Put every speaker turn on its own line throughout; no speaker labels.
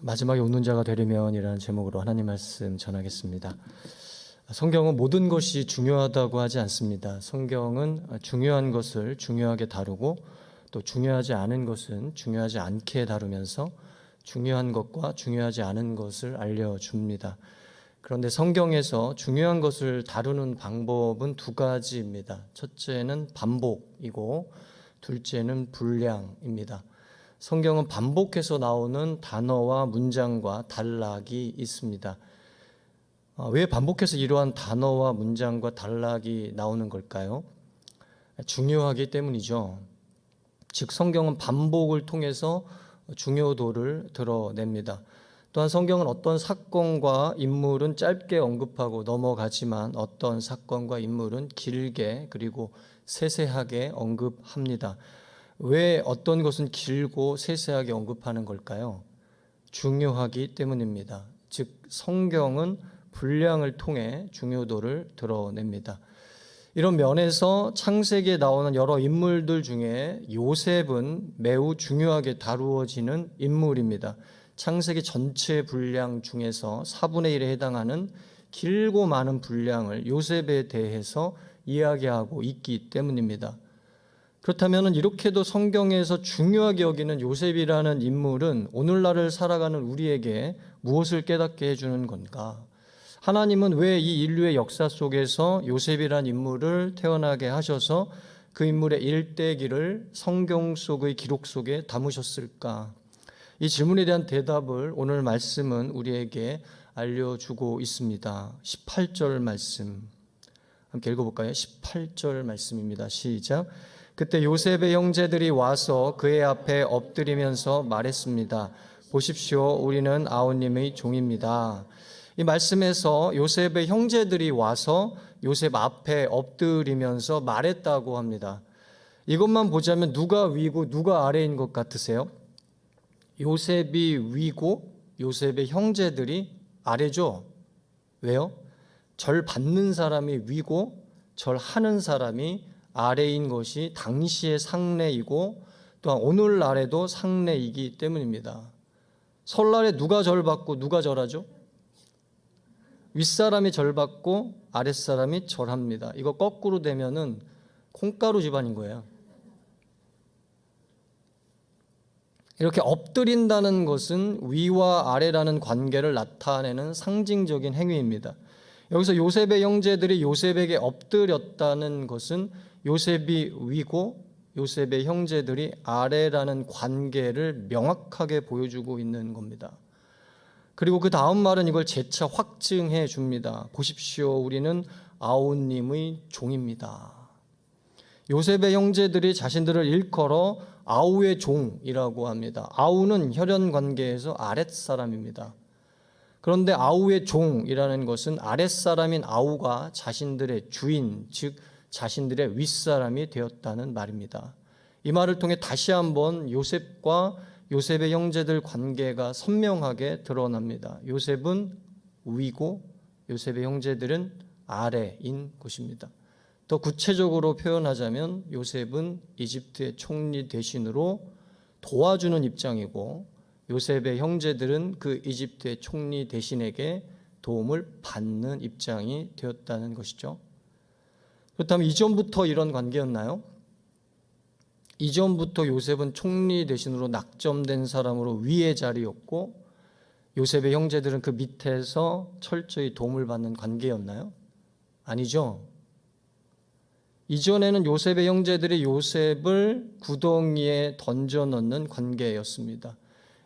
마지막에 웃는 자가 되려면이라는 제목으로 하나님 말씀 전하겠습니다. 성경은 모든 것이 중요하다고 하지 않습니다. 성경은 중요한 것을 중요하게 다루고 또 중요하지 않은 것은 중요하지 않게 다루면서 중요한 것과 중요하지 않은 것을 알려줍니다. 그런데 성경에서 중요한 것을 다루는 방법은 두 가지입니다. 첫째는 반복이고 둘째는 분량입니다. 성경은 반복해서 나오는 단어와 문장과 단락이 있습니다. 왜 반복해서 이러한 단어와 문장과 단락이 나오는 걸까요? 중요하기 때문이죠. 즉 성경은 반복을 통해서 중요도를 드러냅니다. 또한 성경은 어떤 사건과 인물은 짧게 언급하고 넘어가지만 어떤 사건과 인물은 길게 그리고 세세하게 언급합니다. 왜 어떤 것은 길고 세세하게 언급하는 걸까요? 중요하기 때문입니다. 즉 성경은 분량을 통해 중요도를 드러냅니다. 이런 면에서 창세기에 나오는 여러 인물들 중에 요셉은 매우 중요하게 다루어지는 인물입니다. 창세기 전체 분량 중에서 4분의 1에 해당하는 길고 많은 분량을 요셉에 대해서 이야기하고 있기 때문입니다. 그렇다면 이렇게도 성경에서 중요하게 여기는 요셉이라는 인물은 오늘날을 살아가는 우리에게 무엇을 깨닫게 해주는 건가? 하나님은 왜 이 인류의 역사 속에서 요셉이라는 인물을 태어나게 하셔서 그 인물의 일대기를 성경 속의 기록 속에 담으셨을까? 이 질문에 대한 대답을 오늘 말씀은 우리에게 알려주고 있습니다. 18절 말씀 함께 읽어볼까요? 18절 말씀입니다. 시작. 그때 요셉의 형제들이 와서 그의 앞에 엎드리면서 말했습니다. 보십시오, 우리는 아우님의 종입니다. 이 말씀에서 요셉의 형제들이 와서 요셉 앞에 엎드리면서 말했다고 합니다. 이것만 보자면 누가 위고 누가 아래인 것 같으세요? 요셉이 위고 요셉의 형제들이 아래죠. 왜요? 절 받는 사람이 위고 절 하는 사람이 아래인 것이 당시의 상례이고 또한 오늘날에도 상례이기 때문입니다. 설날에 누가 절 받고 누가 절하죠? 윗사람이 절 받고 아랫사람이 절합니다. 이거 거꾸로 되면은 콩가루 집안인 거예요. 이렇게 엎드린다는 것은 위와 아래라는 관계를 나타내는 상징적인 행위입니다. 여기서 요셉의 형제들이 요셉에게 엎드렸다는 것은 요셉이 위고 요셉의 형제들이 아래라는 관계를 명확하게 보여주고 있는 겁니다. 그리고 그 다음 말은 이걸 재차 확증해 줍니다. 보십시오, 우리는 아우님의 종입니다. 요셉의 형제들이 자신들을 일컬어 아우의 종이라고 합니다. 아우는 혈연 관계에서 아랫사람입니다. 그런데 아우의 종이라는 것은 아랫사람인 아우가 자신들의 주인, 즉 자신들의 윗사람이 되었다는 말입니다. 이 말을 통해 다시 한번 요셉과 요셉의 형제들 관계가 선명하게 드러납니다. 요셉은 위고 요셉의 형제들은 아래인 것입니다. 더 구체적으로 표현하자면 요셉은 이집트의 총리 대신으로 도와주는 입장이고 요셉의 형제들은 그 이집트의 총리 대신에게 도움을 받는 입장이 되었다는 것이죠. 그렇다면 이전부터 이런 관계였나요? 이전부터 요셉은 총리 대신으로 낙점된 사람으로 위의 자리였고 요셉의 형제들은 그 밑에서 철저히 도움을 받는 관계였나요? 아니죠. 이전에는 요셉의 형제들이 요셉을 구덩이에 던져 넣는 관계였습니다.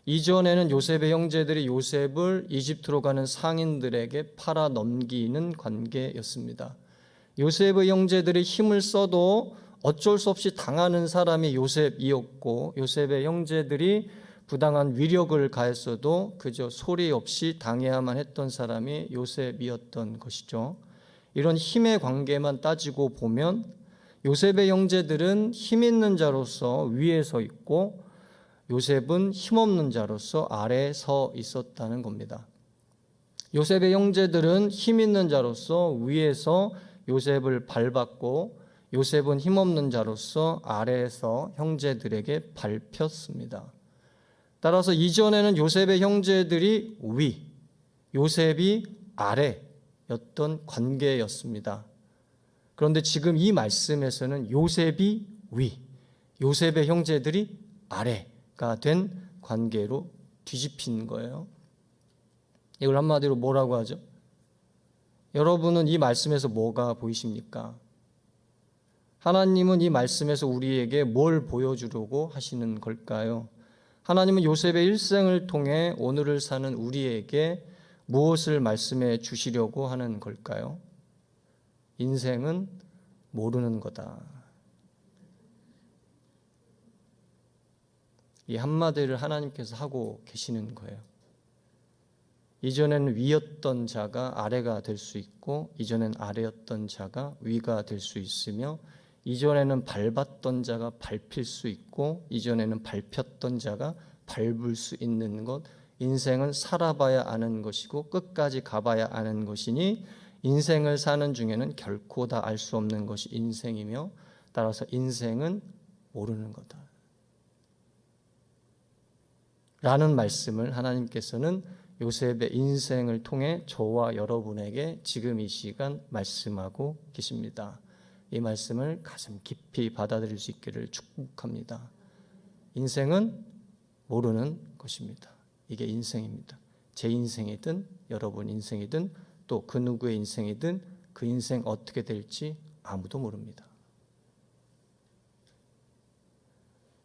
이전에는 요셉의 형제들이 요셉을 이집트로 가는 상인들에게 팔아 넘기는 관계였습니다. 요셉의 형제들이 힘을 써도 어쩔 수 없이 당하는 사람이 요셉이었고 요셉의 형제들이 부당한 위력을 가했어도 그저 소리 없이 당해야만 했던 사람이 요셉이었던 것이죠. 이런 힘의 관계만 따지고 보면 요셉의 형제들은 힘 있는 자로서 위에 서 있고 요셉은 힘없는 자로서 아래에 서 있었다는 겁니다. 요셉의 형제들은 힘 있는 자로서 위에서 요셉을 밟았고 요셉은 힘없는 자로서 아래에서 형제들에게 밟혔습니다. 따라서 이전에는 요셉의 형제들이 위, 요셉이 아래였던 관계였습니다. 그런데 지금 이 말씀에서는 요셉이 위, 요셉의 형제들이 아래가 된 관계로 뒤집힌 거예요. 이걸 한마디로 뭐라고 하죠? 여러분은 이 말씀에서 뭐가 보이십니까? 하나님은 이 말씀에서 우리에게 뭘 보여주려고 하시는 걸까요? 하나님은 요셉의 일생을 통해 오늘을 사는 우리에게 무엇을 말씀해 주시려고 하는 걸까요? 인생은 모르는 거다. 이 한마디를 하나님께서 하고 계시는 거예요. 이전에는 위였던 자가 아래가 될 수 있고, 이전엔 아래였던 자가 위가 될 수 있으며, 이전에는 밟았던 자가 밟힐 수 있고, 이전에는 밟혔던 자가 밟을 수 있는 것. 인생은 살아봐야 아는 것이고 끝까지 가봐야 아는 것이니, 인생을 사는 중에는 결코 다 알 수 없는 것이 인생이며, 따라서 인생은 모르는 거다 라는 말씀을 하나님께서는 요셉의 인생을 통해 저와 여러분에게 지금 이 시간 말씀하고 계십니다. 이 말씀을 가슴 깊이 받아들일 수 있기를 축복합니다. 인생은 모르는 것입니다. 이게 인생입니다. 제 인생이든 여러분 인생이든 또 그 누구의 인생이든 그 인생 어떻게 될지 아무도 모릅니다.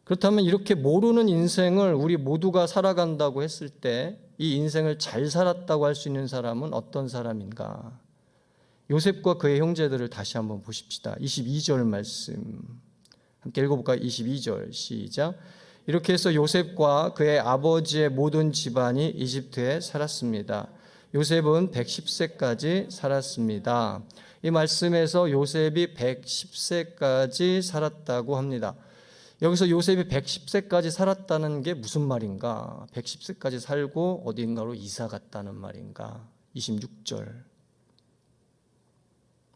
그렇다면 이렇게 모르는 인생을 우리 모두가 살아간다고 했을 때 이 인생을 잘 살았다고 할 수 있는 사람은 어떤 사람인가? 요셉과 그의 형제들을 다시 한번 보십시다. 22절 말씀 함께 읽어볼까요? 22절 시작. 이렇게 해서 요셉과 그의 아버지의 모든 집안이 이집트에 살았습니다. 요셉은 110세까지 살았습니다. 이 말씀에서 요셉이 110세까지 살았다고 합니다. 여기서 요셉이 110세까지 살았다는 게 무슨 말인가? 110세까지 살고 어딘가로 이사 갔다는 말인가? 26절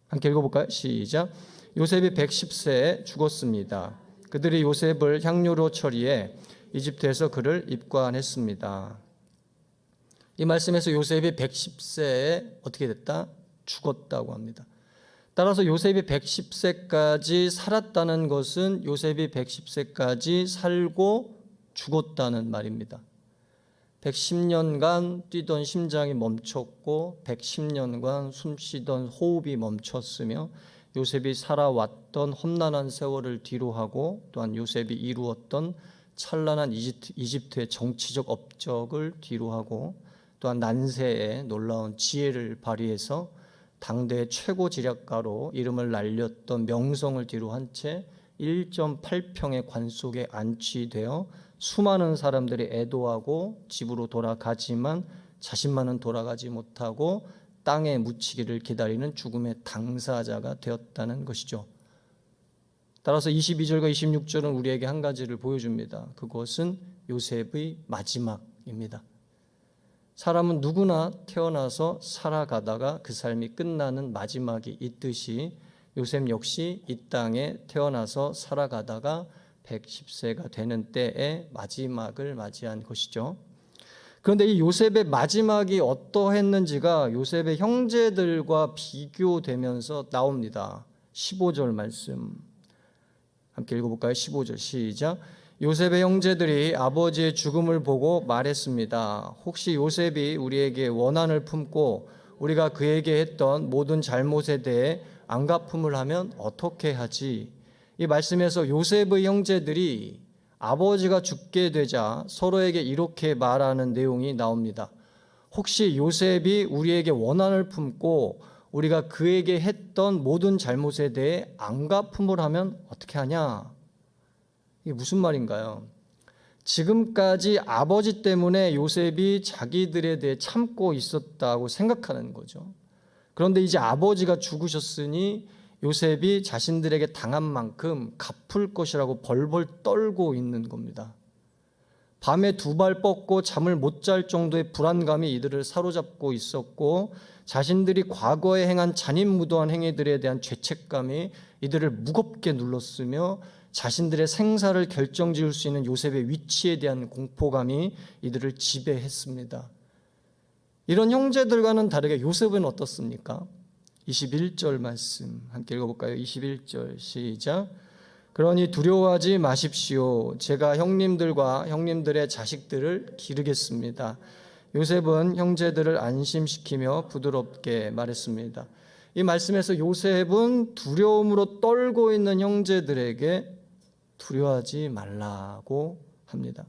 함께 읽어볼까요? 시작. 요셉이 110세에 죽었습니다. 그들이 요셉을 향유로 처리해 이집트에서 그를 입관했습니다. 이 말씀에서 요셉이 110세에 어떻게 됐다? 죽었다고 합니다. 따라서 요셉이 110세까지 살았다는 것은 요셉이 110세까지 살고 죽었다는 말입니다. 110년간 뛰던 심장이 멈췄고 110년간 숨쉬던 호흡이 멈췄으며 요셉이 살아왔던 험난한 세월을 뒤로하고 또한 요셉이 이루었던 찬란한 이집트의 정치적 업적을 뒤로하고 또한 난세에 놀라운 지혜를 발휘해서 당대 최고 지략가로 이름을 날렸던 명성을 뒤로한 채 1.8평의 관 속에 안치되어 수많은 사람들이 애도하고 집으로 돌아가지만 자신만은 돌아가지 못하고 땅에 묻히기를 기다리는 죽음의 당사자가 되었다는 것이죠. 따라서 22절과 26절은 우리에게 한 가지를 보여줍니다. 그것은 요셉의 마지막입니다. 사람은 누구나 태어나서 살아가다가 그 삶이 끝나는 마지막이 있듯이 요셉 역시 이 땅에 태어나서 살아가다가 110세가 되는 때에 마지막을 맞이한 것이죠. 그런데 이 요셉의 마지막이 어떠했는지가 요셉의 형제들과 비교되면서 나옵니다. 15절 말씀 함께 읽어볼까요? 15절 시작. 요셉의 형제들이 아버지의 죽음을 보고 말했습니다. 혹시 요셉이 우리에게 원한을 품고 우리가 그에게 했던 모든 잘못에 대해 안갚음을 하면 어떻게 하지? 이 말씀에서 요셉의 형제들이 아버지가 죽게 되자 서로에게 이렇게 말하는 내용이 나옵니다. 혹시 요셉이 우리에게 원한을 품고 우리가 그에게 했던 모든 잘못에 대해 안갚음을 하면 어떻게 하냐? 이게 무슨 말인가요? 지금까지 아버지 때문에 요셉이 자기들에 대해 참고 있었다고 생각하는 거죠. 그런데 이제 아버지가 죽으셨으니 요셉이 자신들에게 당한 만큼 갚을 것이라고 벌벌 떨고 있는 겁니다. 밤에 두 발 뻗고 잠을 못 잘 정도의 불안감이 이들을 사로잡고 있었고 자신들이 과거에 행한 잔인무도한 행위들에 대한 죄책감이 이들을 무겁게 눌렀으며 자신들의 생사를 결정지을 수 있는 요셉의 위치에 대한 공포감이 이들을 지배했습니다. 이런 형제들과는 다르게 요셉은 어떻습니까? 21절 말씀 함께 읽어볼까요? 21절 시작. 그러니 두려워하지 마십시오. 제가 형님들과 형님들의 자식들을 기르겠습니다. 요셉은 형제들을 안심시키며 부드럽게 말했습니다. 이 말씀에서 요셉은 두려움으로 떨고 있는 형제들에게 두려워하지 말라고 합니다.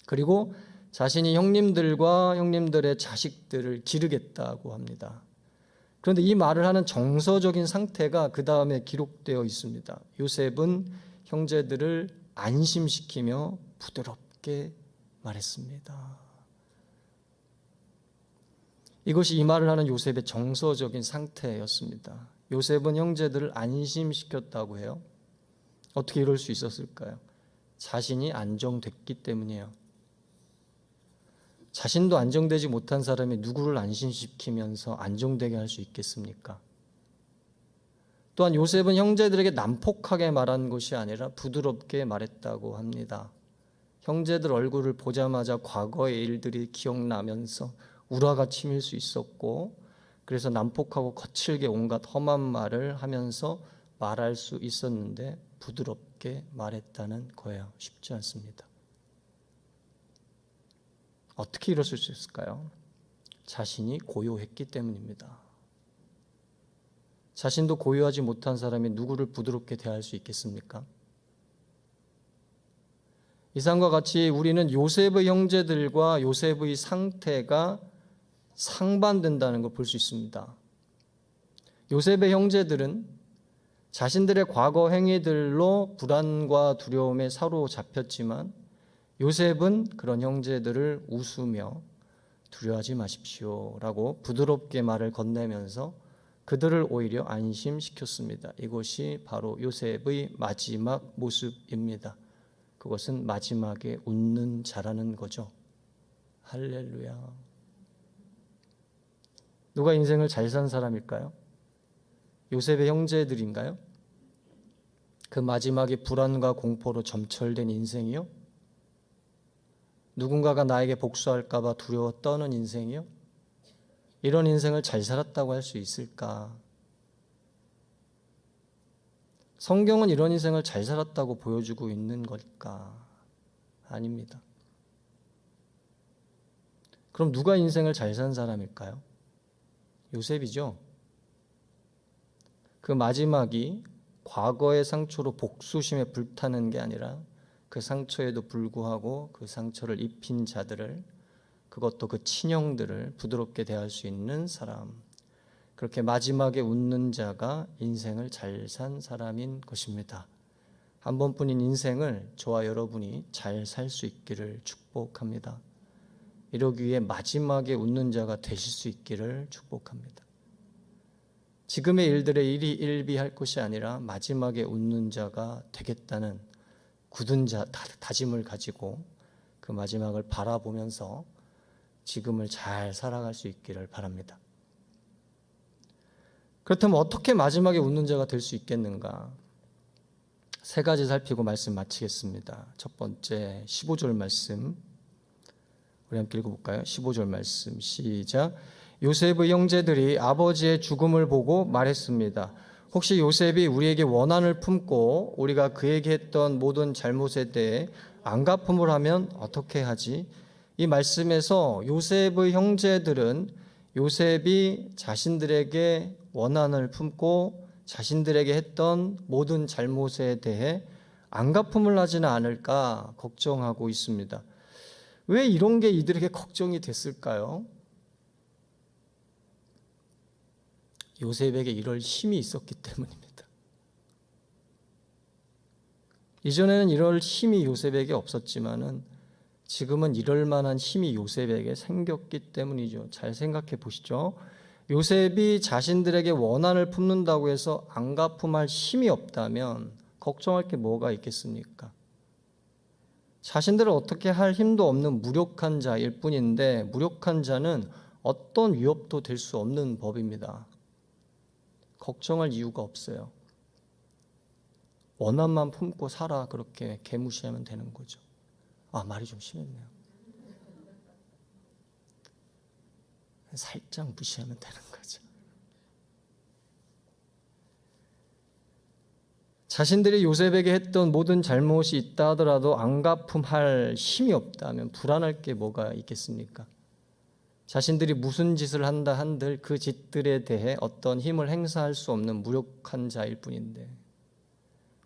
그리고 자신이 형님들과 형님들의 자식들을 기르겠다고 합니다. 그런데 이 말을 하는 정서적인 상태가 그 다음에 기록되어 있습니다. 요셉은 형제들을 안심시키며 부드럽게 말했습니다. 이것이 이 말을 하는 요셉의 정서적인 상태였습니다. 요셉은 형제들을 안심시켰다고 해요. 어떻게 이럴 수 있었을까요? 자신이 안정됐기 때문이에요. 자신도 안정되지 못한 사람이 누구를 안심시키면서 안정되게 할 수 있겠습니까? 또한 요셉은 형제들에게 난폭하게 말한 것이 아니라 부드럽게 말했다고 합니다. 형제들 얼굴을 보자마자 과거의 일들이 기억나면서 우라가 치밀 수 있었고, 그래서 난폭하고 거칠게 온갖 험한 말을 하면서 말할 수 있었는데 부드럽게 말했다는 거예요. 쉽지 않습니다. 어떻게 이럴 수 있을까요? 자신이 고요했기 때문입니다. 자신도 고요하지 못한 사람이 누구를 부드럽게 대할 수 있겠습니까? 이상과 같이 우리는 요셉의 형제들과 요셉의 상태가 상반된다는 걸 볼 수 있습니다. 요셉의 형제들은 자신들의 과거 행위들로 불안과 두려움에 사로잡혔지만 요셉은 그런 형제들을 웃으며 두려워하지 마십시오 라고 부드럽게 말을 건네면서 그들을 오히려 안심시켰습니다. 이것이 바로 요셉의 마지막 모습입니다. 그것은 마지막에 웃는 자라는 거죠. 할렐루야. 누가 인생을 잘 산 사람일까요? 요셉의 형제들인가요? 그 마지막에 불안과 공포로 점철된 인생이요? 누군가가 나에게 복수할까 봐 두려워 떠는 인생이요? 이런 인생을 잘 살았다고 할 수 있을까? 성경은 이런 인생을 잘 살았다고 보여주고 있는 걸까? 아닙니다. 그럼 누가 인생을 잘 산 사람일까요? 요셉이죠. 그 마지막이 과거의 상처로 복수심에 불타는 게 아니라 그 상처에도 불구하고 그 상처를 입힌 자들을, 그것도 그 친형들을 부드럽게 대할 수 있는 사람, 그렇게 마지막에 웃는 자가 인생을 잘 산 사람인 것입니다. 한 번뿐인 인생을 저와 여러분이 잘 살 수 있기를 축복합니다. 이러기 위해 마지막에 웃는 자가 되실 수 있기를 축복합니다. 지금의 일들에 일희일비할 것이 아니라 마지막에 웃는 자가 되겠다는 굳은 다짐을 가지고 그 마지막을 바라보면서 지금을 잘 살아갈 수 있기를 바랍니다. 그렇다면 어떻게 마지막에 웃는 자가 될 수 있겠는가? 세 가지 살피고 말씀 마치겠습니다. 첫 번째 15절 말씀 우리 함께 읽어볼까요? 15절 말씀 시작. 요셉의 형제들이 아버지의 죽음을 보고 말했습니다. 혹시 요셉이 우리에게 원한을 품고 우리가 그에게 했던 모든 잘못에 대해 안갚음을 하면 어떻게 하지? 이 말씀에서 요셉의 형제들은 요셉이 자신들에게 원한을 품고 자신들에게 했던 모든 잘못에 대해 안갚음을 하지는 않을까 걱정하고 있습니다. 왜 이런 게 이들에게 걱정이 됐을까요? 요셉에게 이럴 힘이 있었기 때문입니다. 이전에는 이럴 힘이 요셉에게 없었지만은 지금은 이럴 만한 힘이 요셉에게 생겼기 때문이죠. 잘 생각해 보시죠. 요셉이 자신들에게 원한을 품는다고 해서 안갚음할 힘이 없다면 걱정할 게 뭐가 있겠습니까? 자신들을 어떻게 할 힘도 없는 무력한 자일 뿐인데 무력한 자는 어떤 위협도 될 수 없는 법입니다. 걱정할 이유가 없어요. 원한만 품고 살아, 그렇게 개무시하면 되는 거죠. 말이 좀 심했네요. 살짝 무시하면 되는 거죠. 자신들이 요셉에게 했던 모든 잘못이 있다 하더라도 안갚음할 힘이 없다면 불안할 게 뭐가 있겠습니까? 자신들이 무슨 짓을 한다 한들 그 짓들에 대해 어떤 힘을 행사할 수 없는 무력한 자일 뿐인데,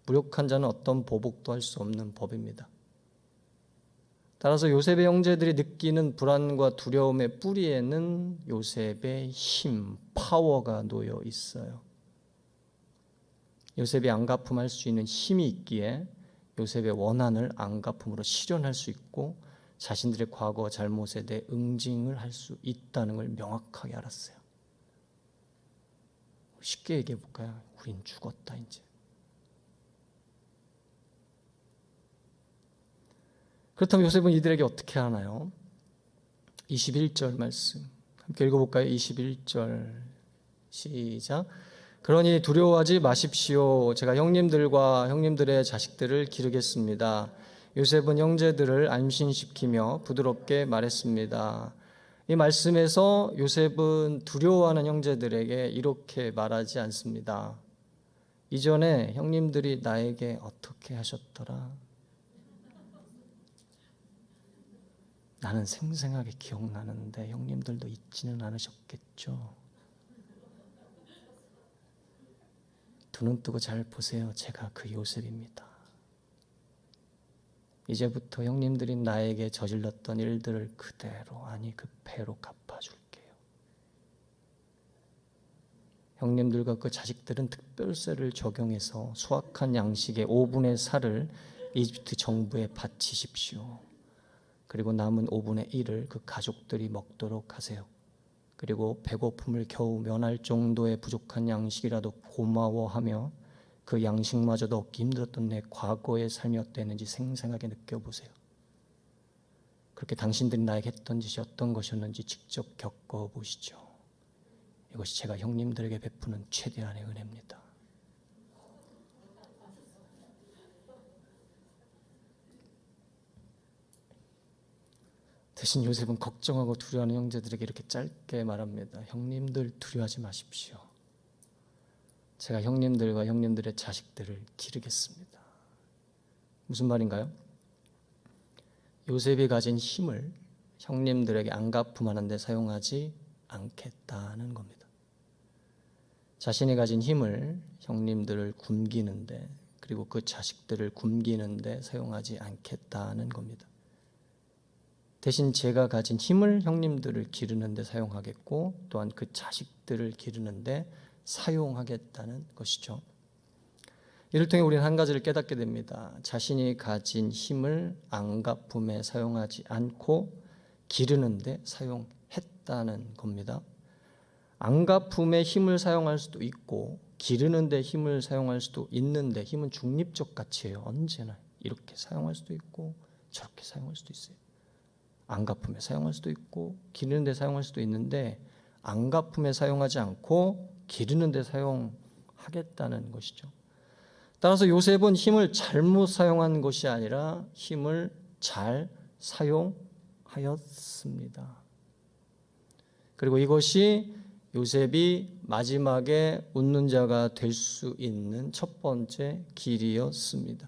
무력한 자는 어떤 보복도 할 수 없는 법입니다. 따라서 요셉의 형제들이 느끼는 불안과 두려움의 뿌리에는 요셉의 힘, 파워가 놓여 있어요. 요셉이 안갚음할 수 있는 힘이 있기에 요셉의 원한을 안갚음으로 실현할 수 있고 자신들의 과거 잘못에 대해 응징을 할 수 있다는 걸 명확하게 알았어요. 쉽게 얘기해 볼까요? 우린 죽었다 이제. 그렇다면 요셉은 이들에게 어떻게 하나요? 21절 말씀 함께 읽어볼까요? 21절 시작. 그러니 두려워하지 마십시오. 제가 형님들과 형님들의 자식들을 기르겠습니다. 요셉은 형제들을 안심시키며 부드럽게 말했습니다. 이 말씀에서 요셉은 두려워하는 형제들에게 이렇게 말하지 않습니다. 이전에 형님들이 나에게 어떻게 하셨더라? 나는 생생하게 기억나는데 형님들도 잊지는 않으셨겠죠? 두 눈 뜨고 잘 보세요. 제가 그 요셉입니다. 이제부터 형님들이 나에게 저질렀던 일들을 그대로, 아니 그 배로 갚아줄게요. 형님들과 그 자식들은 특별세를 적용해서 수확한 양식의 5분의 4를 이집트 정부에 바치십시오. 그리고 남은 5분의 1을 그 가족들이 먹도록 하세요. 그리고 배고픔을 겨우 면할 정도의 부족한 양식이라도 고마워하며 그 양식마저도 얻기 힘들었던 내 과거의 삶이 어땠는지 생생하게 느껴보세요. 그렇게 당신들이 나에게 했던 짓이 어떤 것이었는지 직접 겪어보시죠. 이것이 제가 형님들에게 베푸는 최대한의 은혜입니다. 대신 요셉은 걱정하고 두려워하는 형제들에게 이렇게 짧게 말합니다. 형님들 두려워하지 마십시오. 제가 형님들과 형님들의 자식들을 기르겠습니다. 무슨 말인가요? 요셉이 가진 힘을 형님들에게 안갚음하는 데 사용하지 않겠다는 겁니다. 자신이 가진 힘을 형님들을 굶기는데, 그리고 그 자식들을 굶기는데 사용하지 않겠다는 겁니다. 대신 제가 가진 힘을 형님들을 기르는 데 사용하겠고 또한 그 자식들을 기르는 데 사용하겠다는 것이죠. 이를 통해 우리는 한 가지를 깨닫게 됩니다. 자신이 가진 힘을 안갚음에 사용하지 않고 기르는 데 사용했다는 겁니다. 안갚음에 힘을 사용할 수도 있고 기르는 데 힘을 사용할 수도 있는데, 힘은 중립적 가치예요. 언제나 이렇게 사용할 수도 있고 저렇게 사용할 수도 있어요. 안갚음에 사용할 수도 있고 기르는 데 사용할 수도 있는데, 안갚음에 사용하지 않고 기르는 데 사용하겠다는 것이죠. 따라서 요셉은 힘을 잘못 사용한 것이 아니라 힘을 잘 사용하였습니다. 그리고 이것이 요셉이 마지막에 웃는 자가 될 수 있는 첫 번째 길이었습니다.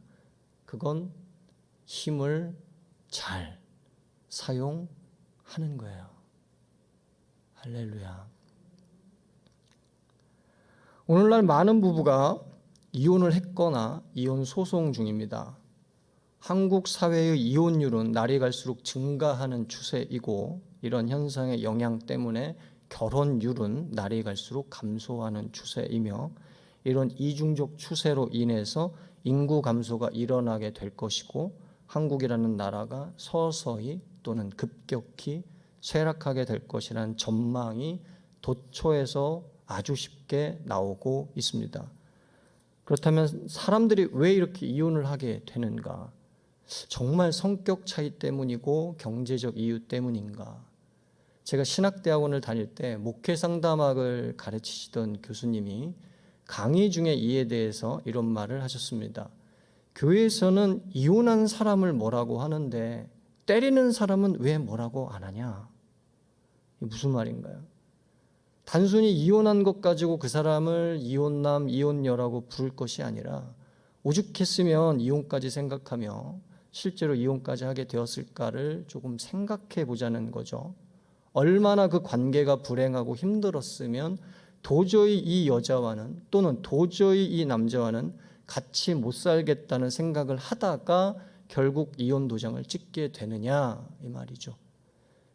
그건 힘을 잘 사용하는 거예요. 할렐루야. 오늘날 많은 부부가 이혼을 했거나 이혼 소송 중입니다. 한국 사회의 이혼율은 날이 갈수록 증가하는 추세이고, 이런 현상의 영향 때문에 결혼율은 날이 갈수록 감소하는 추세이며, 이런 이중적 추세로 인해서 인구 감소가 일어나게 될 것이고, 한국이라는 나라가 서서히 또는 급격히 쇠락하게 될 것이라는 전망이 도처에서 아주 쉽게 나오고 있습니다. 그렇다면 사람들이 왜 이렇게 이혼을 하게 되는가? 정말 성격 차이 때문이고 경제적 이유 때문인가? 제가 신학대학원을 다닐 때 목회 상담학을 가르치시던 교수님이 강의 중에 이에 대해서 이런 말을 하셨습니다. 교회에서는 이혼한 사람을 뭐라고 하는데 때리는 사람은 왜 뭐라고 안 하냐? 이게 무슨 말인가요? 단순히 이혼한 것 가지고 그 사람을 이혼남, 이혼녀라고 부를 것이 아니라 오죽했으면 이혼까지 생각하며 실제로 이혼까지 하게 되었을까를 조금 생각해 보자는 거죠. 얼마나 그 관계가 불행하고 힘들었으면 도저히 이 여자와는 또는 도저히 이 남자와는 같이 못 살겠다는 생각을 하다가 결국 이혼 도장을 찍게 되느냐 이 말이죠.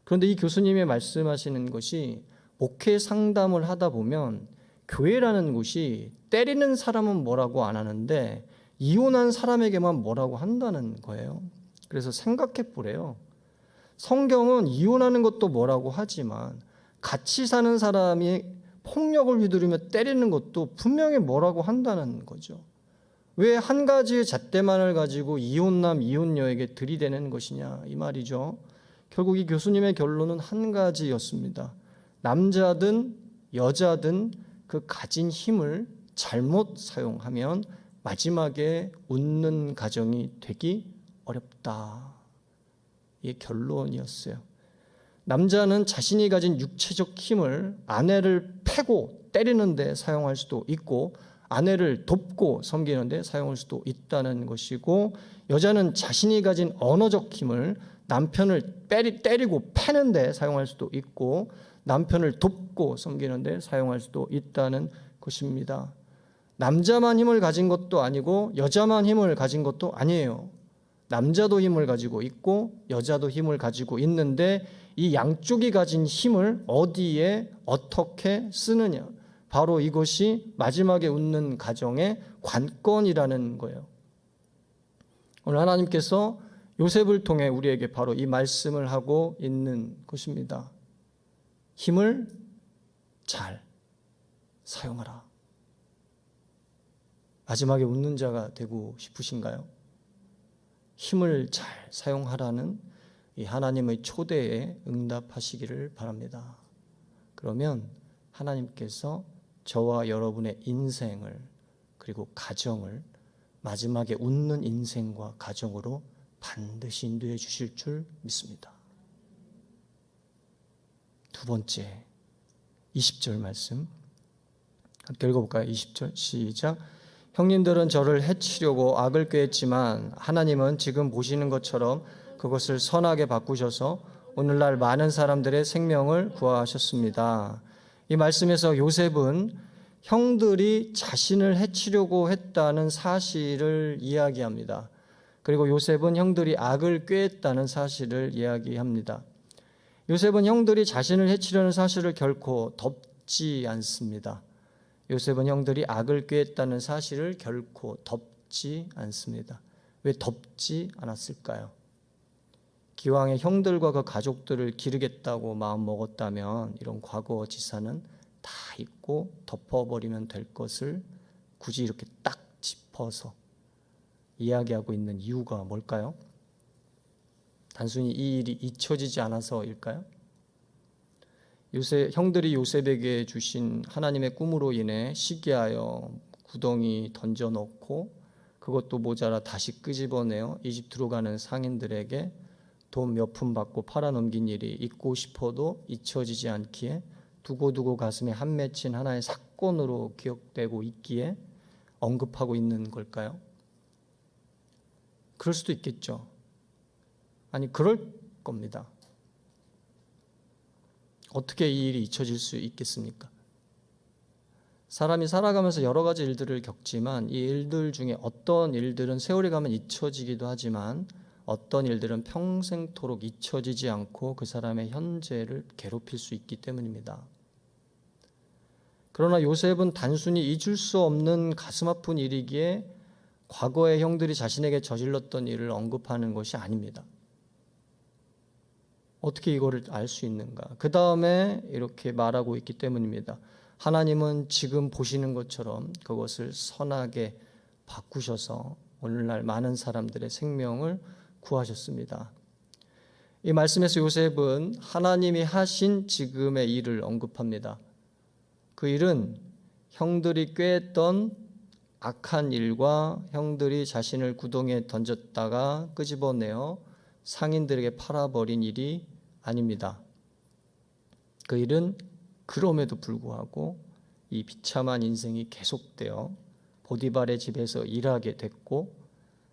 그런데 이 교수님이 말씀하시는 것이 목회 상담을 하다 보면 교회라는 곳이 때리는 사람은 뭐라고 안 하는데 이혼한 사람에게만 뭐라고 한다는 거예요. 그래서 생각해 보래요. 성경은 이혼하는 것도 뭐라고 하지만 같이 사는 사람이 폭력을 휘두르며 때리는 것도 분명히 뭐라고 한다는 거죠. 왜 한 가지의 잣대만을 가지고 이혼남, 이혼녀에게 들이대는 것이냐 이 말이죠. 결국 이 교수님의 결론은 한 가지였습니다. 남자든 여자든 그 가진 힘을 잘못 사용하면 마지막에 웃는 가정이 되기 어렵다. 이게 결론이었어요. 남자는 자신이 가진 육체적 힘을 아내를 패고 때리는 데 사용할 수도 있고 아내를 돕고 섬기는 데 사용할 수도 있다는 것이고, 여자는 자신이 가진 언어적 힘을 남편을 때리고 패는 데 사용할 수도 있고 남편을 돕고 섬기는 데 사용할 수도 있다는 것입니다. 남자만 힘을 가진 것도 아니고 여자만 힘을 가진 것도 아니에요. 남자도 힘을 가지고 있고 여자도 힘을 가지고 있는데 이 양쪽이 가진 힘을 어디에 어떻게 쓰느냐, 바로 이것이 마지막에 웃는 가정의 관건이라는 거예요. 오늘 하나님께서 요셉을 통해 우리에게 바로 이 말씀을 하고 있는 것입니다. 힘을 잘 사용하라. 마지막에 웃는 자가 되고 싶으신가요? 힘을 잘 사용하라는 이 하나님의 초대에 응답하시기를 바랍니다. 그러면 하나님께서 저와 여러분의 인생을 그리고 가정을 마지막에 웃는 인생과 가정으로 반드시 인도해 주실 줄 믿습니다. 두 번째 20절 말씀 함께 읽어볼까요? 20절 시작. 형님들은 저를 해치려고 악을 꾀했지만 하나님은 지금 보시는 것처럼 그것을 선하게 바꾸셔서 오늘날 많은 사람들의 생명을 구하셨습니다. 이 말씀에서 요셉은 형들이 자신을 해치려고 했다는 사실을 이야기합니다. 그리고 요셉은 형들이 악을 꾀했다는 사실을 이야기합니다. 요셉은 형들이 자신을 해치려는 사실을 결코 덮지 않습니다. 요셉은 형들이 악을 꾀했다는 사실을 결코 덮지 않습니다. 왜 덮지 않았을까요? 기왕에 형들과 그 가족들을 기르겠다고 마음먹었다면 이런 과거 지사는 다 잊고 덮어버리면 될 것을 굳이 이렇게 딱 짚어서 이야기하고 있는 이유가 뭘까요? 단순히 이 일이 잊혀지지 않아서일까요? 형들이 요셉에게 주신 하나님의 꿈으로 인해 시기하여 구덩이 던져넣고 그것도 모자라 다시 끄집어내어 이집트로 가는 상인들에게 돈 몇 푼 받고 팔아넘긴 일이 잊고 싶어도 잊혀지지 않기에 두고두고 가슴에 한 맺힌 하나의 사건으로 기억되고 있기에 언급하고 있는 걸까요? 그럴 수도 있겠죠. 아니, 그럴 겁니다. 어떻게 이 일이 잊혀질 수 있겠습니까? 사람이 살아가면서 여러 가지 일들을 겪지만 이 일들 중에 어떤 일들은 세월이 가면 잊혀지기도 하지만 어떤 일들은 평생토록 잊혀지지 않고 그 사람의 현재를 괴롭힐 수 있기 때문입니다. 그러나 요셉은 단순히 잊을 수 없는 가슴 아픈 일이기에 과거의 형들이 자신에게 저질렀던 일을 언급하는 것이 아닙니다. 어떻게 이거를 알 수 있는가? 그 다음에 이렇게 말하고 있기 때문입니다. 하나님은 지금 보시는 것처럼 그것을 선하게 바꾸셔서 오늘날 많은 사람들의 생명을 구하셨습니다. 이 말씀에서 요셉은 하나님이 하신 지금의 일을 언급합니다. 그 일은 형들이 꾀했던 악한 일과 형들이 자신을 구덩이에 던졌다가 끄집어내어 상인들에게 팔아버린 일이 아닙니다. 그 일은 그럼에도 불구하고 이 비참한 인생이 계속되어 보디발의 집에서 일하게 됐고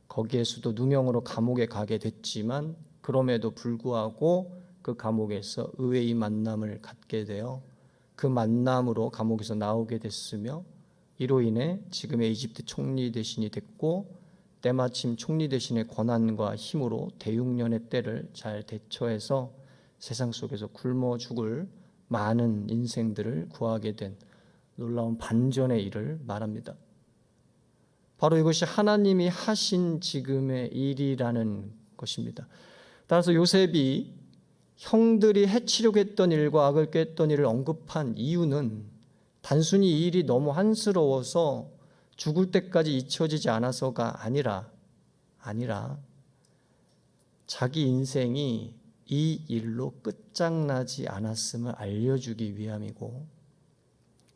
거기에서도 누명으로 감옥에 가게 됐지만 그럼에도 불구하고 그 감옥에서 의외의 만남을 갖게 되어 그 만남으로 감옥에서 나오게 됐으며 이로 인해 지금의 이집트 총리 대신이 됐고 때마침 총리 대신의 권한과 힘으로 대육년의 때를 잘 대처해서 세상 속에서 굶어 죽을 많은 인생들을 구하게 된 놀라운 반전의 일을 말합니다. 바로 이것이 하나님이 하신 지금의 일이라는 것입니다. 따라서 요셉이 형들이 해치려고 했던 일과 악을 꾀했던 일을 언급한 이유는 단순히 이 일이 너무 한스러워서 죽을 때까지 잊혀지지 않아서가 아니라 자기 인생이 이 일로 끝장나지 않았음을 알려주기 위함이고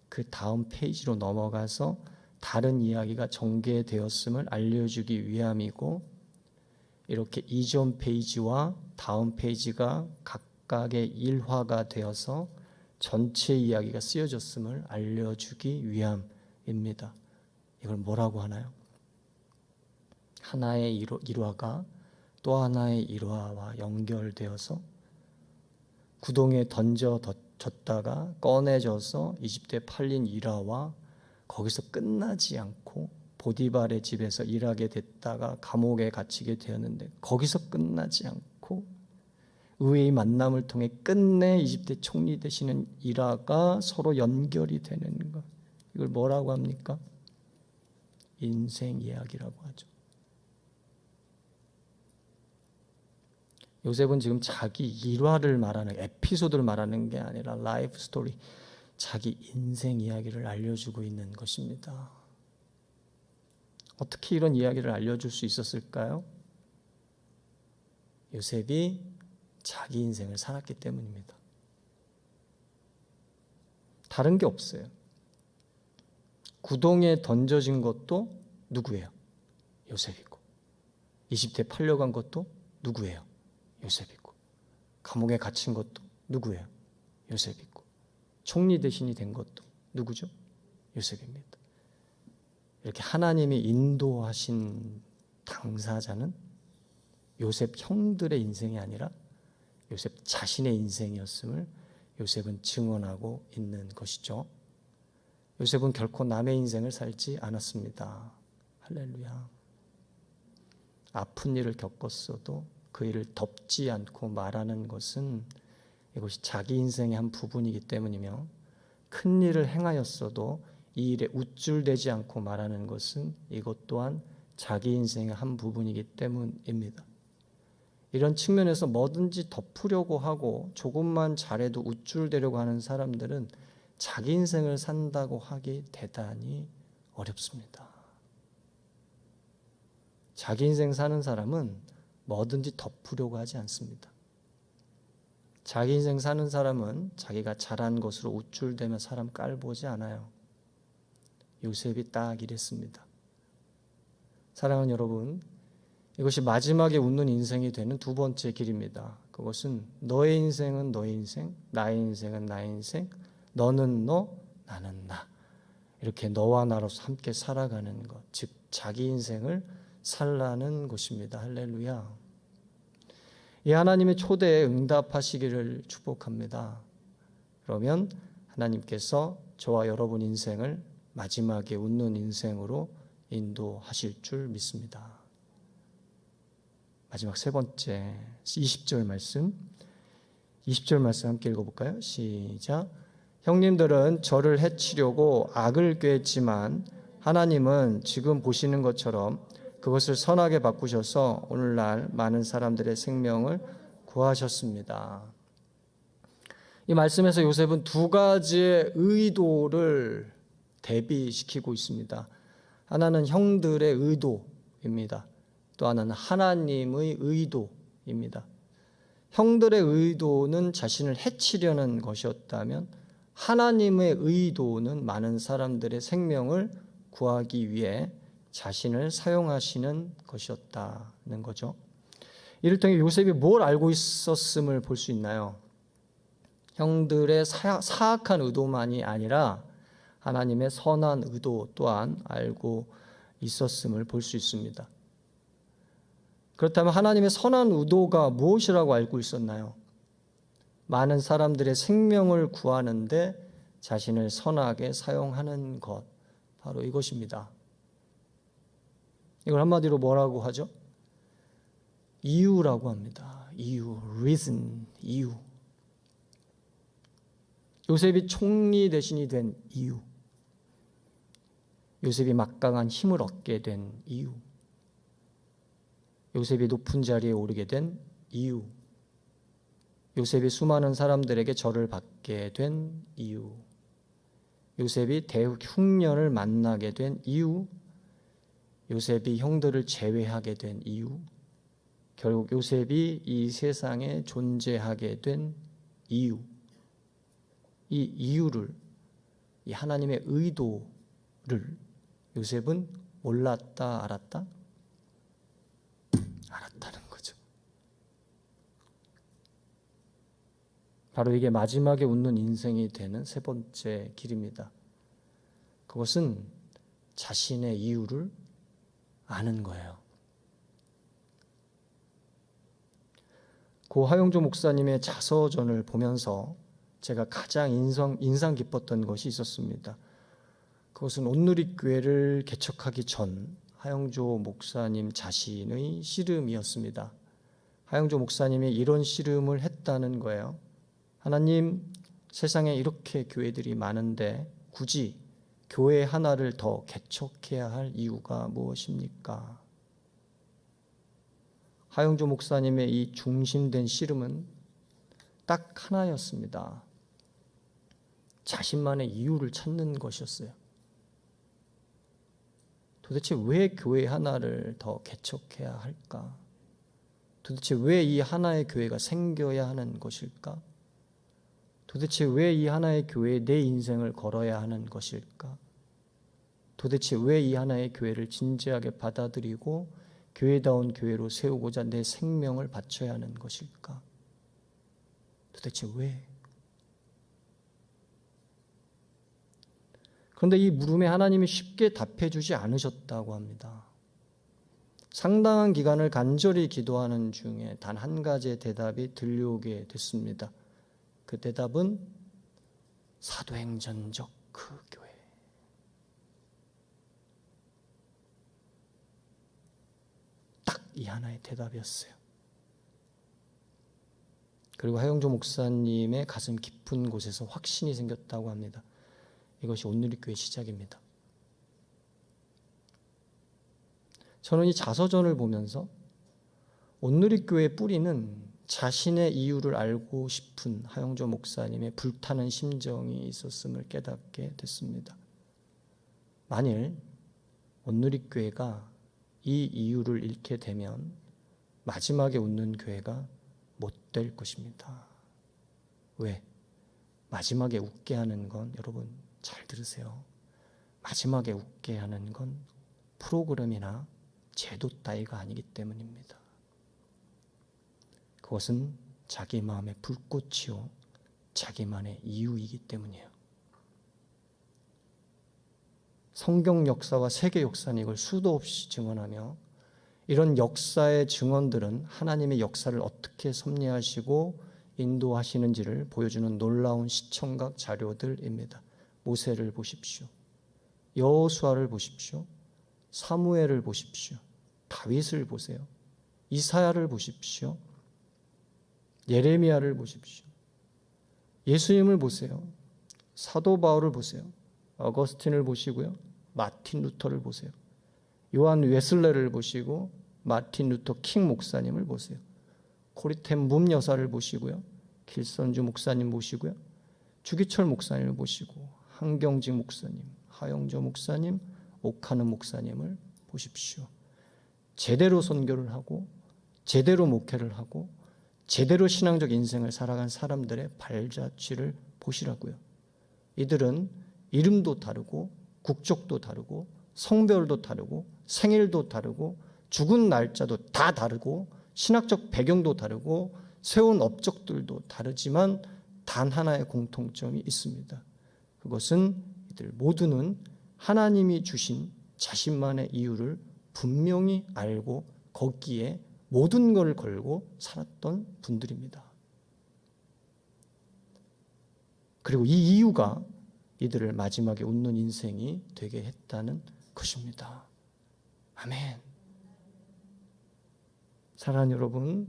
그 다음 페이지로 넘어가서 다른 이야기가 전개되었음을 알려주기 위함이고 이렇게 이전 페이지와 다음 페이지가 각각의 일화가 되어서 전체 이야기가 쓰여졌음을 알려주기 위함입니다. 이걸 뭐라고 하나요? 하나의 일화가 또 하나의 일화와 연결되어서 구덩이에 던져졌다가 꺼내져서 이집트에 팔린 일화와 거기서 끝나지 않고 보디발의 집에서 일하게 됐다가 감옥에 갇히게 되었는데 거기서 끝나지 않고 의외의 만남을 통해 끝내 이집트 총리 되시는 일화가 서로 연결이 되는 것. 이걸 뭐라고 합니까? 인생 이야기라고 하죠. 요셉은 지금 자기 일화를 말하는 에피소드를 말하는 게 아니라 라이프 스토리, 자기 인생 이야기를 알려주고 있는 것입니다. 어떻게 이런 이야기를 알려줄 수 있었을까요? 요셉이 자기 인생을 살았기 때문입니다. 다른 게 없어요. 구덩이에 던져진 것도 누구예요? 요셉이고 이집트에 팔려간 것도 누구예요? 요셉이고 감옥에 갇힌 것도 누구예요? 요셉이고 총리 대신이 된 것도 누구죠? 요셉입니다. 이렇게 하나님이 인도하신 당사자는 요셉 형들의 인생이 아니라 요셉 자신의 인생이었음을 요셉은 증언하고 있는 것이죠. 요셉은 결코 남의 인생을 살지 않았습니다. 할렐루야. 아픈 일을 겪었어도 그 일을 덮지 않고 말하는 것은 이것이 자기 인생의 한 부분이기 때문이며 큰 일을 행하였어도 이 일에 우쭐대지 않고 말하는 것은 이것 또한 자기 인생의 한 부분이기 때문입니다. 이런 측면에서 뭐든지 덮으려고 하고 조금만 잘해도 우쭐대려고 하는 사람들은 자기 인생을 산다고 하기 대단히 어렵습니다. 자기 인생 사는 사람은 뭐든지 덮으려고 하지 않습니다. 자기 인생 사는 사람은 자기가 잘한 것으로 우쭐대며 사람 깔보지 않아요. 요셉이 딱 이랬습니다. 사랑하는 여러분, 이것이 마지막에 웃는 인생이 되는 두 번째 길입니다. 그것은 너의 인생은 너의 인생, 나의 인생은 나의 인생, 너는 너, 나는 나. 이렇게 너와 나로서 함께 살아가는 것, 즉 자기 인생을 살라는 것입니다. 할렐루야. 이 하나님의 초대에 응답하시기를 축복합니다. 그러면 하나님께서 저와 여러분 인생을 마지막에 웃는 인생으로 인도하실 줄 믿습니다. 마지막 세 번째 20절 말씀 함께 읽어볼까요? 시작. 형님들은 저를 해치려고 악을 꾀했지만 하나님은 지금 보시는 것처럼 그것을 선하게 바꾸셔서 오늘날 많은 사람들의 생명을 구하셨습니다. 이 말씀에서 요셉은 두 가지의 의도를 대비시키고 있습니다. 하나는 형들의 의도입니다. 또 하나는 하나님의 의도입니다. 형들의 의도는 자신을 해치려는 것이었다면 하나님의 의도는 많은 사람들의 생명을 구하기 위해 자신을 사용하시는 것이었다는 거죠. 이를 통해 요셉이 뭘 알고 있었음을 볼 수 있나요? 형들의 사악한 의도만이 아니라 하나님의 선한 의도 또한 알고 있었음을 볼 수 있습니다. 그렇다면 하나님의 선한 의도가 무엇이라고 알고 있었나요? 많은 사람들의 생명을 구하는데 자신을 선하게 사용하는 것, 바로 이것입니다. 이걸 한마디로 뭐라고 하죠? 이유라고 합니다. 이유, reason, 이유. 요셉이 총리 대신이 된 이유, 요셉이 막강한 힘을 얻게 된 이유, 요셉이 높은 자리에 오르게 된 이유, 요셉이 수많은 사람들에게 절을 받게 된 이유, 요셉이 대흉년을 만나게 된 이유, 요셉이 형들을 제외하게 된 이유, 결국 요셉이 이 세상에 존재하게 된 이유, 이 이유를, 이 하나님의 의도를 요셉은 몰랐다, 알았다? 알았다는 거죠. 바로 이게 마지막에 웃는 인생이 되는 세 번째 길입니다. 그것은 자신의 이유를 아는 거예요. 고 하용조 목사님의 자서전을 보면서 제가 가장 인상 깊었던 것이 있었습니다. 그것은 온누리교회를 개척하기 전 하용조 목사님 자신의 씨름이었습니다. 하용조 목사님이 이런 씨름을 했다는 거예요. 하나님, 세상에 이렇게 교회들이 많은데 굳이 교회 하나를 더 개척해야 할 이유가 무엇입니까? 하용조 목사님의 이 중심된 씨름은 딱 하나였습니다. 자신만의 이유를 찾는 것이었어요. 도대체 왜 교회 하나를 더 개척해야 할까? 도대체 왜 이 하나의 교회가 생겨야 하는 것일까? 도대체 왜 이 하나의 교회에 내 인생을 걸어야 하는 것일까? 도대체 왜 이 하나의 교회를 진지하게 받아들이고 교회다운 교회로 세우고자 내 생명을 바쳐야 하는 것일까? 도대체 왜? 그런데 이 물음에 하나님이 쉽게 답해 주지 않으셨다고 합니다. 상당한 기간을 간절히 기도하는 중에 단 한 가지의 대답이 들려오게 됐습니다. 그 대답은 사도행전적 그 교회. 딱 이 하나의 대답이었어요. 그리고 하용조 목사님의 가슴 깊은 곳에서 확신이 생겼다고 합니다. 이것이 온누리교회의 시작입니다. 저는 이 자서전을 보면서 온누리교회의 뿌리는 자신의 이유를 알고 싶은 하용조 목사님의 불타는 심정이 있었음을 깨닫게 됐습니다. 만일 온누리교회가 이 이유를 잃게 되면 마지막에 웃는 교회가 못 될 것입니다. 왜? 마지막에 웃게 하는 건, 여러분 잘 들으세요. 마지막에 웃게 하는 건 프로그램이나 제도 따위가 아니기 때문입니다. 그것은 자기 마음의 불꽃이요, 자기만의 이유이기 때문이에요. 성경 역사와 세계 역사는 이걸 수도 없이 증언하며, 이런 역사의 증언들은 하나님의 역사를 어떻게 섭리하시고 인도하시는지를 보여주는 놀라운 시청각 자료들입니다. 모세를 보십시오. 여호수아를 보십시오. 사무엘을 보십시오. 다윗을 보세요. 이사야를 보십시오. 예레미야를 보십시오. 예수님을 보세요. 사도 바울을 보세요. 어거스틴을 보시고요. 마틴 루터를 보세요. 요한 웨슬레를 보시고 마틴 루터 킹 목사님을 보세요. 코리텐 붐 여사를 보시고요. 길선주 목사님 보시고요. 주기철 목사님을 보시고 한경직 목사님, 하영조 목사님, 오카는 목사님을 보십시오. 제대로 선교를 하고 제대로 목회를 하고 제대로 신앙적 인생을 살아간 사람들의 발자취를 보시라고요. 이들은 이름도 다르고 국적도 다르고 성별도 다르고 생일도 다르고 죽은 날짜도 다 다르고 신학적 배경도 다르고 세운 업적들도 다르지만 단 하나의 공통점이 있습니다. 그것은 이들 모두는 하나님이 주신 자신만의 이유를 분명히 알고 거기에 모든 걸 걸고 살았던 분들입니다. 그리고 이 이유가 이들을 마지막에 웃는 인생이 되게 했다는 것입니다. 아멘. 사랑하는 여러분,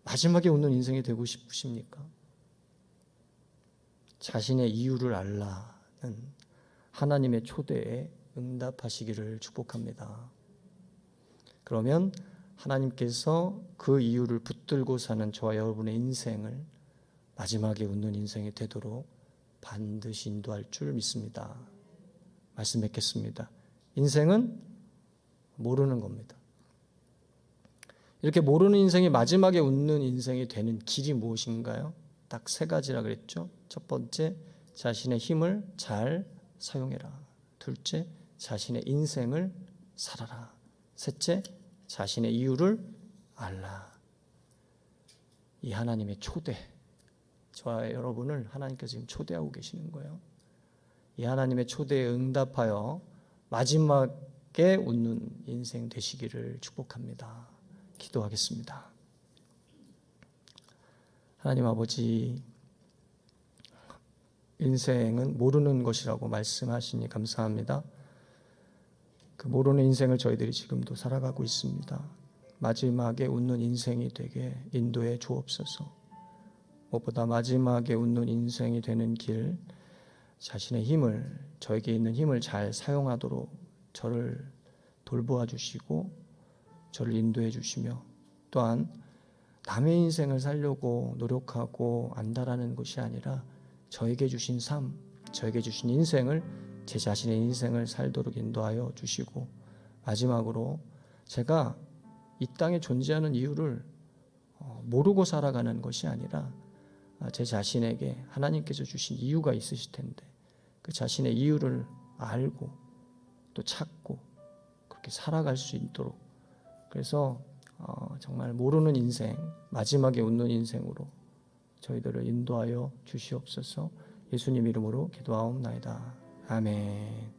마지막에 웃는 인생이 되고 싶으십니까? 자신의 이유를 알라는 하나님의 초대에 응답하시기를 축복합니다. 그러면 하나님께서 그 이유를 붙들고 사는 저와 여러분의 인생을 마지막에 웃는 인생이 되도록 반드시 인도할 줄 믿습니다. 말씀 맺겠습니다. 인생은 모르는 겁니다. 이렇게 모르는 인생이 마지막에 웃는 인생이 되는 길이 무엇인가요? 딱 세 가지라 그랬죠. 첫 번째, 자신의 힘을 잘 사용해라. 둘째, 자신의 인생을 살아라. 셋째, 자신의 이유를 알라. 이 하나님의 초대, 저와 여러분을 하나님께서 지금 초대하고 계시는 거예요. 이 하나님의 초대에 응답하여 마지막에 웃는 인생 되시기를 축복합니다. 기도하겠습니다. 하나님 아버지, 인생은 모르는 것이라고 말씀하시니 감사합니다. 그 모르는 인생을 저희들이 지금도 살아가고 있습니다. 마지막에 웃는 인생이 되게 인도해 주옵소서. 무엇보다 마지막에 웃는 인생이 되는 길, 자신의 힘을, 저에게 있는 힘을 잘 사용하도록 저를 돌보아 주시고 저를 인도해 주시며, 또한 남의 인생을 살려고 노력하고 안다라는 것이 아니라 저에게 주신 삶, 저에게 주신 인생을, 제 자신의 인생을 살도록 인도하여 주시고, 마지막으로 제가 이 땅에 존재하는 이유를 모르고 살아가는 것이 아니라 제 자신에게 하나님께서 주신 이유가 있으실 텐데 그 자신의 이유를 알고 또 찾고 그렇게 살아갈 수 있도록, 그래서 정말 모르는 인생, 마지막에 웃는 인생으로 저희들을 인도하여 주시옵소서. 예수님 이름으로 기도하옵나이다. 아멘.